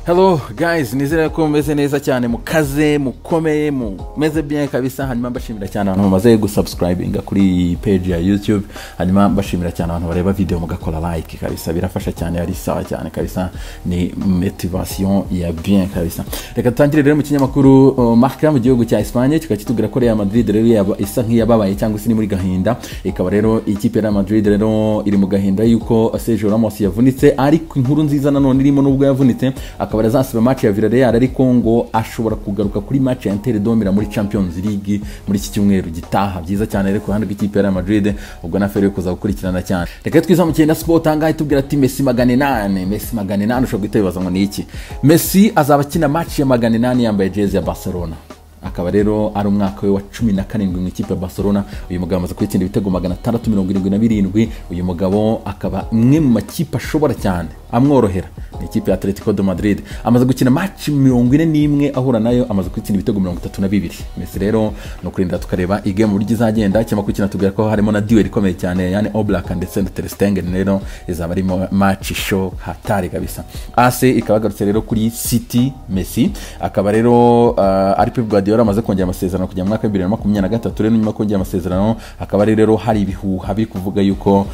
Hello guys, nizere ko mumeze neza cyane mukaze mukomeye mumeze bien kabisa. Hanyuma mbashimira cyane abantu bamaze gusubscribinga kuri page ya YouTube. Hanyuma mbashimira cyane abantu bareba video mugakora like kabisa, birafasha cyane, ari sawa cyane kabisa, ni motivation ya bien kabisa. Reka tutangire rero mu kinyamakuru marka mu gihugu cya Espagne kikakitubwira ko Real Madrid rero isa nk'iyababaye cyangwa se ni muri gahinda. Ikaba rero ikipe ya Real Madrid rero iri mu gahinda yuko Sergio Ramos yavunitse, ariko inkuru nziza nanone irimo nubwo yavunitse akaba azasiba match ya Villarreal, ariko ngo ashobora kugaruka kuri match ya Inter domira muri Champions League muri iki cyumweru gitaha. Byiza cyane rero kuhande rw'ikipe ya Real Madrid, ubwo na fere kuza gukurikirana cyane. Reka twiza mu cyenda sport angahe tubwira ati Messi 800 ushobora gutebaza ngo ni iki. Messi azaba akina match ya 800 yambaye jezi ya Barcelona. Akaba rero ari umwaka we wa 17 mu ikipe ya Barcelona. Uyu mugabo amaze kwitsinda ibitego 677. Uyu mugabo akaba umwe mu makipe ashobora cyane amworohera ni ikipe ya Atletico de Madrid. Amaze gukina match 41 ahura nayo, amaze kwitsinda ibitego 32. Messi rero no kurinda tukareba igame muri gizagenda cyangwa kwikina tubwira ko harimo na duel ikomeye cyane, yani Oblak ndetse na Ter Stegen. Rero izaba ari match show hatari kabisa. AC ikaba garutse rero kuri City. Messi akaba rero ari Pep Guardiola amaze kongera amasezerano kujya mu mwaka 2023. Rero nyuma kongera amasezerano akaba rero hari ibihuha biri kuvuga yuko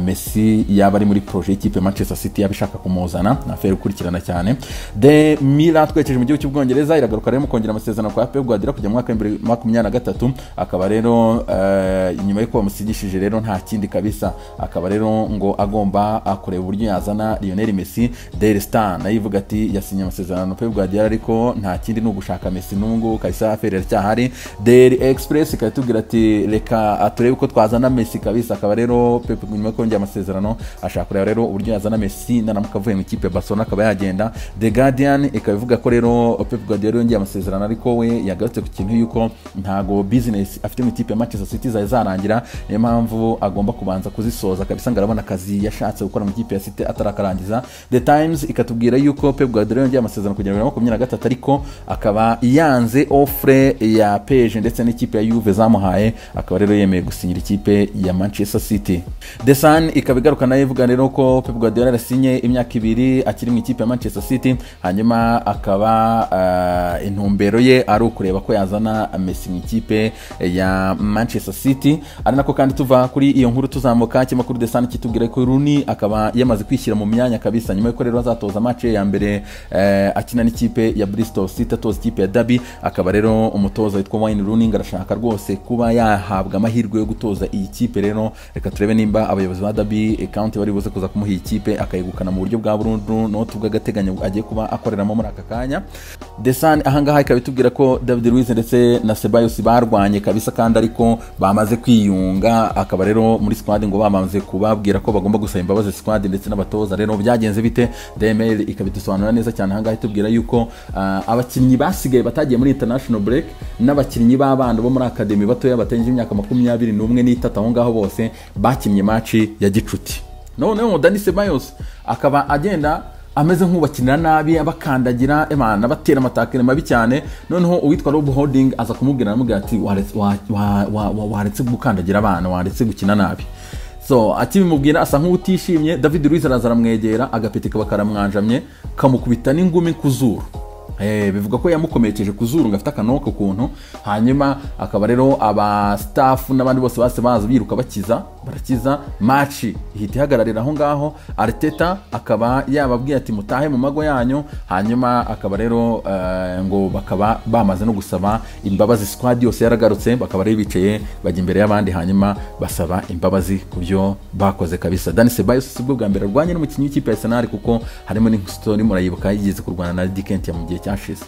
Messi yaba ari muri projet y'ikipe Manchester City yabishaka kumuzana na fere ukurikirana cyane. De Milan twekeje mu gihugu cy'Ubwongereza iragaruka rero mu kongera amasezerano kwa Pep Guardiola kujya mu mwaka 2023. Akaba rero nyuma y'uko bamusigishije rero nta kindi kabisa, akaba rero ngo agomba akureba uburyo yazana Lionel Messi. Daily Star nayo ivuga ati yasinye amasezerano Pep Guardiola, ariko nta kindi no gushaka Messi nungu kabisa, fere cyahari. Daily Express ikatubwira ati reka aturebe uko twazana Messi kabisa. Akaba rero Pep nyuma yo kongera amasezerano ashaka kureba rero uburyo yazana Messi nanamuka avuye mu ikipe ya Barcelona akaba yagenda. The Guardian ikabivuga ko rero Pep Guardiola yongeye amasezerano, ariko we yagarutse ku kintu yuko ntago business afite mu ikipe ya Manchester City zarangira, niyo mpamvu agomba kubanza kuzisoza kabisa, ngarabona akazi yashatse gukora mu ikipe ya City atarakarangiza. The Times ikatubwira yuko Pep Guardiola yongeye amasezerano kugera mu 2023, ariko akaba yanze offre ya PSG ndetse n'ikipe ya Juve zamuhaye, akaba rero yemeye gusinyira ikipe ya Manchester City. The Sun ikabigaruka nayo ivuga rero ko Pep Guardiola yasinye imyaka 2 akiri mu ikipe ya Manchester City, hanyuma akaba intumbero ye ari ukureba ko yazana Messi mu ikipe ya Manchester City. Ari nako kandi tuva kuri iyo nkuru tuzamuka cy'amakuru The Sun kitubwira ko Rooney akaba yamaze kwishyira mu myanya kabisa, nyuma y'uko rero azatoza match ya mbere akina n'ikipe ya Bristol City, atoza ikipe ya Derby. Akaba rero umutoza witwa Wayne Rooney ngarashaka rwose kuba yahabwa amahirwe yo gutoza iyi kipe. Rero reka turebe nimba abayobozi ba Derby County bari buze kuza kumuha ikipe akayegukana mu buryo bwa burundu no tubwagateganya agiye kuba akoreramo muri aka kanya. The Sun ahangaha ikabitubwira ko David Luiz ndetse na Ceballos barwanye kabisa, kandi ariko bamaze kwiyunga. Akaba rero muri squad ngo bamaze kubabwira ko bagomba gusaba imbabazi squad ndetse n'abatoza. Rero byagenze bite? The Mail ikabidusobanura neza cyane ahangaha itubwira yuko abakinnyi basigaye batagiye muri international break n'abakinnyi b'abana bo muri academy batoya batenje imyaka 21 n'itatu aho ngaho bose bakinnye match ya gicuti. Noneho Dani Ceballos akaba agenda ameze nk'ubakinira nabi, abakandagira emana batera amatakere mabi cyane. Noneho uwitwa Rob Holding aza kumubwira ati waretse gukandagira abana, waretse gukina nabi. So akibimubwira asa nk'utishimye. David Luiz aramwegera agapeti kaba karamwanjamye kamukubita n'ingumi ku zuru. Bivuga ko yamukomekeje ku zuru ngafite akanoko kuntu, hanyuma akaba rero aba staff n'abandi bose baza biruka barakiza match ihita ihagararira aho ngaho. Arteta akaba yababwiye ati mutahe mu mago yanyu, hanyuma akaba rero ngo bakaba bamaze no gusaba imbabazi. Squad yose yaragarutse, bakaba rero bicaye bajya imbere y'abandi, hanyuma basaba imbabazi ku byo bakoze kabisa. Dani Ceballos sibwo bwa mbere arwanye n'umukinnyi w'ikipe ya Arsenal, kuko harimo n'story murayibuka yigize kurwana na Dikent ya mu gihe cyashize.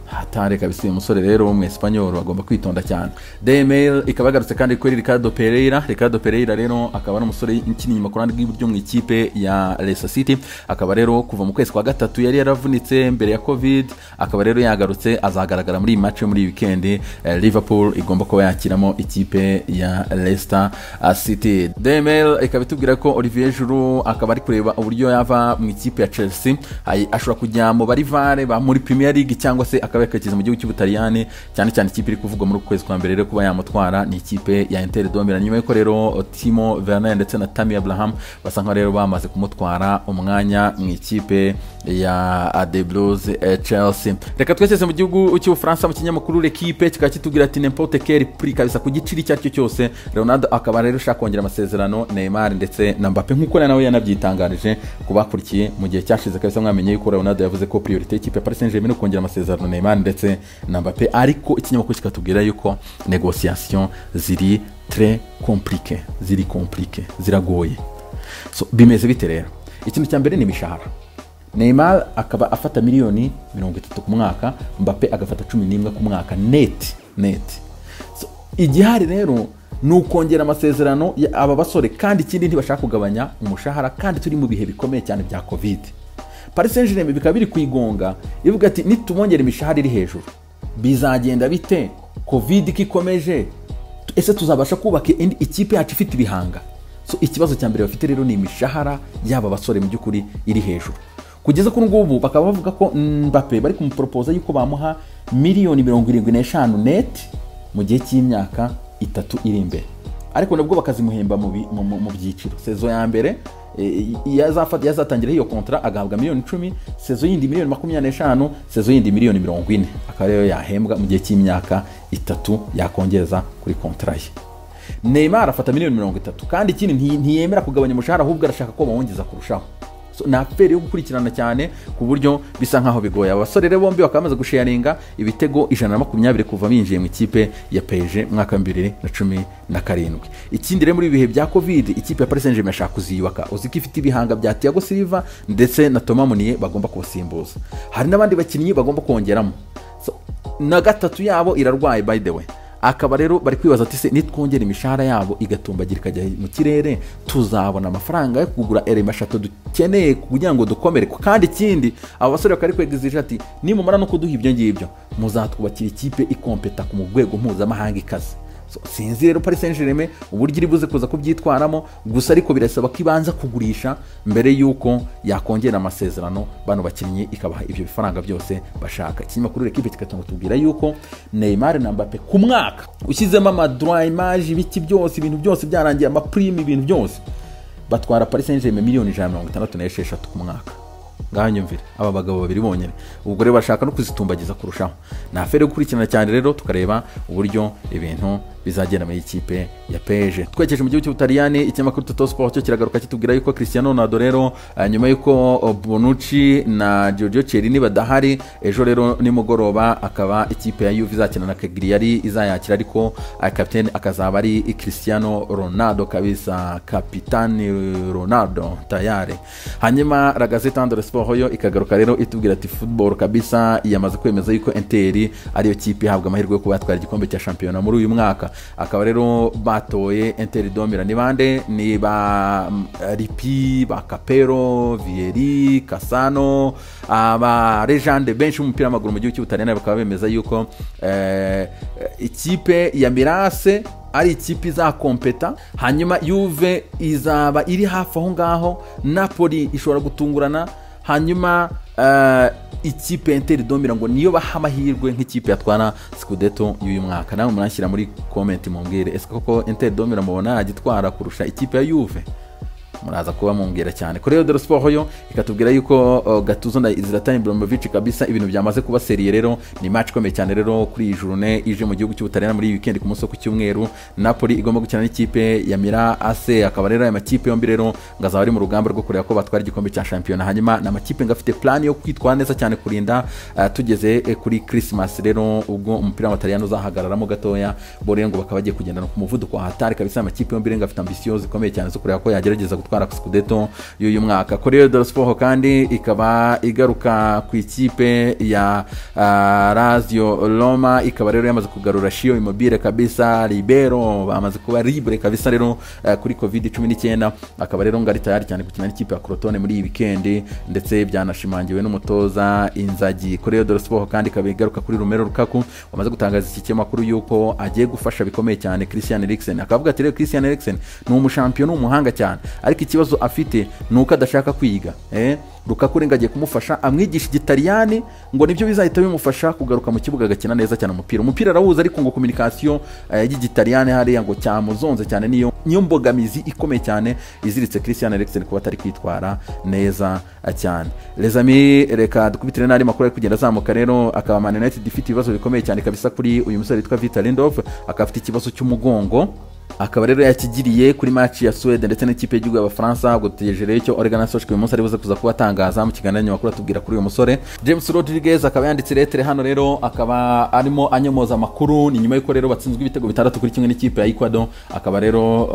Hatare kabisa uyu musore rero mu Espanyol agomba kwitonda cyane. The Mail ikabagarutse kandi kuri Ricardo Pereira rero akaba ari umusore ukina inyuma ku ruhande rw'iburyo mu ikipe ya Leicester City. Akaba rero kuva mu kwezi kwa gatatu yari yaravunitse mbere ya Covid, akaba rero yagarutse azagaragara muri match yo muri weekend Liverpool igomba kuba yakiramo ikipe ya Leicester City. The Mail ikabitubwira ko Olivier Giroud akaba ari kureba uburyo yava mu ikipe ya Chelsea, ashobora kujya mu barivare ba muri Premier League cyangwa se akaba yakageze mu gihugu cy'Ubutaliyani cyane cyane ikipe iri kuvugwa muri kwezi kwa mbere rero kuba yamutwara ni ikipe ya Inter de Milan. Nyuma yuko rero Timo Werner ndetse na Tammy Abraham basa nka rero bamaze kumutwara umwanya mu ikipe ya The Blues Chelsea. Reka twese mu gihugu cy'Ubufaransa mu kinyamakuru L'Equipe kikaba kitubwira ati n'importe quel prix kabisa ku giciri cyaryo cyose Ronaldo akaba rero ushaka kongera amasezerano Neymar ndetse na Mbappe nkuko nawe yanabyitangarije kubakurikiye mu gihe cyashize kabisa mwamenye yuko Ronaldo yavuze ko priority y'ikipe Paris Saint-Germain no kongera amasezerano Neymar ndetse na Mbappe, ariko ikinyamakuru kikatubwira yuko negociation ziri très compliqué ziragoye. So bimeze bite rero? Ikintu cya mbere ni imishahara. Neymar akaba afata miliyoni 30 ku mwaka, Mbappe agafata 11 ku mwaka net. So igihari rero nukongera amasezerano aba basore kandi ikindi ntibashaka kugabanya umushahara kandi turi mu bihe bikomeye cyane bya Covid. Paris Saint-Germain bikaba biri kwigonga ivuga ati nitumongera imishahara iri hejuru bizagenda bite? Covid kikomeje, ese tuzabasha kubaka indi ikipe yacu ifite ibihanga? So ikibazo cya mbere bafite rero ni imishahara y'aba basore mu by'ukuri iri hejuru. Kugeza kuri ngubu bakaba bavuga ko Mbappe bari kumupropose yuko bamuha miliyoni 75 net mu gihe cy'imyaka 3 iri imbere, ariko nabwo bakazimuhemba mu byiciro. Sezo ya mbere yazatangira iyo kontra agahabwa miliyoni 10, sezo yindi miliyoni 25, sezo yindi miliyoni 40, akaba rero yahembwa mu gihe cy'imyaka 3 yakongeza kuri kontra ye. Neymar afata miliyoni 30 kandi ikindi ntiyemera kugabanya umushahara ahubwo arashaka ko bawongeza kurushaho. So na affaire yo gukurikirana cyane ku buryo bisa nkaho bigoye. Abasore rero bombi bakamaze gusharinga ibitego 120 kuva binjiye mu ikipe ya PSG mwaka 2017. Ikindi rero muri bihe bya Covid ikipe ya Paris Saint-Germain yashaka kuziyubaka, uziko ifite ibihanga bya Thiago Silva ndetse na Thomas Meunier bagomba kubasimbuza, hari n'abandi bakinnyi bagomba kongeramo. So na gatatu yabo irarwaye by the way. Akaba rero bari kwibaza ati se nitwongera imishahara yabo igatumbagira ikajya mu kirere tuzabona amafaranga yo kugura eshatu dukeneye kugira ngo dukomere. Kandi ikindi abo basore bakari kwegizije ati nimumara no kuduha ibyo ngibyo muzatwubakira ikipe ikompeta ku rwego mpuzamahanga ikaze. So sinzi rero Paris Saint-Germain uburyo iri buze kuza kubyitwaramo, gusa ariko birasaba ko ibanza kugurisha mbere yuko yakongera amasezerano bano bakinnyi ikabaha ibyo bifaranga byose bashaka. Ikinyamakuru L'Equipe kikatunga tubwira yuko Neymar na Mbappe ku mwaka ushyizemo amadroit image ibiki byose ibintu byose byarangiye amaprime ibintu byose batwara Paris Saint-Germain miliyoni 166 ku mwaka. Nganyumvire aba bagabo babiri bonyene ubwo rero bashaka no kuzitumbagiza kurushaho. Na afere gukurikirana cyane rero tukareba uburyo ibintu bizagenda muri ikipe ya PSG. Twekeje mu gihugu cy'Ubutaliyani ikinyamakuru Tutto Sport cyo kiragaruka kitubwira yuko Cristiano Ronaldo rero nyuma yuko Bonucci na Giorgio Chiellini badahari ejo rero nimugoroba akaba ikipe ya Juve izakina na Cagliari izayakira, ariko captain akazaba ari Cristiano Ronaldo kabisa, kapitani Ronaldo tayari. Hanyuma la Gazzetta dello Sport yo ikagaruka rero itubwira ati football kabisa yamaze kwemeza yuko Inter ariyo kipe ihabwa amahirwe yo kuba yatwara igikombe cya shampiyona muri uyu mwaka. Akaba rero batoye Inter de Milan ni bande? Ni ba Ripi, ba Capello, Vieri, Cassano, aba legende benshi mu mupira w'amaguru mu gihugu cy'Ubutaliyani bakaba bemeza yuko ikipe ya Mirase ari ikipe izakompeta. Hanyuma Juve izaba iri hafi aho ngaho, Napoli ishobora gutungurana. Hanyuma ikipe Inter de Milan ngo niyo baha amahirwe nk'ikipe yatwara Scudetto y'uyu mwaka. Nawe muranshyira muri comment mumbwire ese koko Inter de Milan mubona yagitwara kurusha ikipe ya Juve? Muraza kuba mumbwira cyane. Corriere dello Sport yo ikatubwira yuko Gattuso na Zlatan Ibrahimovic kabisa ibintu byamaze kuba serie rero. Ni match komeye cyane rero kuri iyi journée ije mu gihugu cy'Ubutaliyani muri weekend ku munsi wo ku cyumweru. Napoli igomba gukina n'ikipe ya Milan AC, akaba rero aya makipe yombi rero ngazaba ari mu rugamba rwo kureba ko batwara igikombe cya shampiyona. Hanyuma na makipe ngafite plan yo kwitwara neza cyane kurinda tugeze kuri Christmas rero ubwo umupira w'Abataliyani uzahagararamo gatoya. Bo rero ngo bakaba bagiye kugendana ku muvuduko wa hatari kabisa. Amakipe yombi rero ngafite ambition zikomeye cyane zo kureba ko yagerageza gutwara Scudetto y'uyu mwaka. Corriere dello Sport kandi ikaba igaruka ku ikipe ya Lazio Roma, ikaba rero yamaze kugarura Shio Immobile kabisa, Libero bamaze kuba libre kabisa rero kuri Covid-19. Akaba rero ngari tayari cyane gukina n'ikipe ya Crotone muri iyi weekend, ndetse byanashimangiwe n'umutoza Inzaghi. Corriere dello Sport kandi ikaba igaruka kuri Romelu Lukaku wamaze gutangaza iki kinyamakuru yuko agiye gufasha bikomeye cyane Christian Eriksen. Akavuga ati rero Christian Eriksen ni umushampion n'umuhanga cyane, ariko ikibazo afite nuko adashaka kwiga Lukaku renga agiye kumufasha amwigisha igitaliyani ngo nibyo bizahita bimufasha kugaruka mu kibuga agakina neza cyane umupira arawuza ariko ngo communication y'igitaliyani hariya ngo cyamuzonze cyane niyo mbogamizi ikomeye cyane iziritse Christian Eriksen kuba atari kwitwara neza cyane. Les amis, reka dukubitire n'ari makuru ari kugenda azamuka rero, akaba Man United ifite ibibazo bikomeye cyane kabisa kuri uyu musore witwa II Lindolf, akafite ikibazo cy'umugongo, akaba rero yakigiriye kuri match ya Sweden ndetse n'ikipe y'igihugu y'Abafaransa. Ubwo tutegereje rero icyo Organization uyu munsi ari buze kuza kubatangaza mu kiganiro nyakuri atubwira kuri uyu musore. James Rodriguez akaba yanditse letter hano rero, akaba arimo anyomoza amakuru ni nyuma y'uko rero batsinzwe ibitego 6 kuri kimwe n'ikipe ya Ecuador. Akaba rero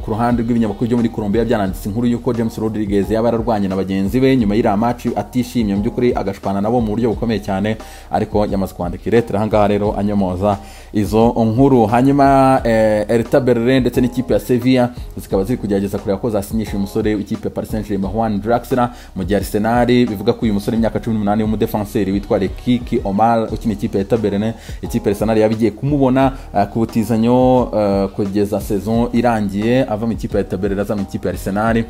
ku ruhande rw'ibinyamakuru byo muri Colombia byananditse inkuru y'uko James Rodriguez yaba ararwanye na bagenzi be nyuma y'ira match atishimye mu by'ukuri agashwana nabo mu buryo bukomeye cyane, ariko yamaze kwandika letter ahangaha rero anyomoza izo nkuru. Hanyuma Hertha Berlin ndetse n'ikipe ya Sevilla zikaba ziri kugerageza kureba ko zasinyisha umusore w'ikipe ya Paris Saint-Germain Juan Draxler, mu gihe Arsenal bivuga ko uyu musore imyaka 18 w'umudefenseur witwa Kiki Omar ukina ikipe ya Hertha Berlin, ikipe Arsenal yabigiye kumubona ku butizanyo kugeza saison irangiye ava mu ikipe ya Hertha Berlin aza mu ikipe ya Arsenal.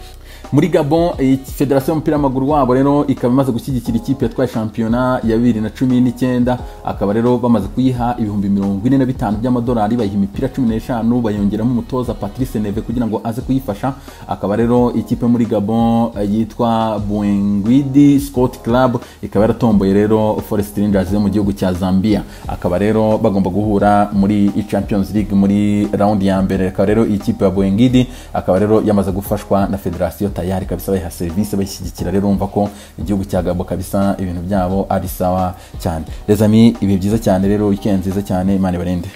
Muri Gabon Federation y'umupira w'amaguru wabo rero ikaba imaze gushyigikira ikipe yatwaye shampiyona ya 2019, akaba rero bamaze kuyiha ibihumbi 45 by'amadolari, bayiha imipira 15 bayongeramo umutoza Patrice Neve kugira ngo aze kuyifasha. Akaba rero ikipe muri Gabon yitwa Buenguidi Sport Club ikaba yaratomboye rero Forest Rangers yo mu gihugu cya Zambia, akaba rero bagomba guhura muri Champions League muri round ya mbere. Akaba rero ikipe ya Buenguidi akaba rero yamaze gufashwa na Federation tayari kabisa, bayiha service bayishyigikira rero, umva ko igihugu cya Gabon kabisa ibintu byabo ari sawa cyane. Les amis, ibi byiza cyane rero, weekend nziza cyane, Imana ibarinde.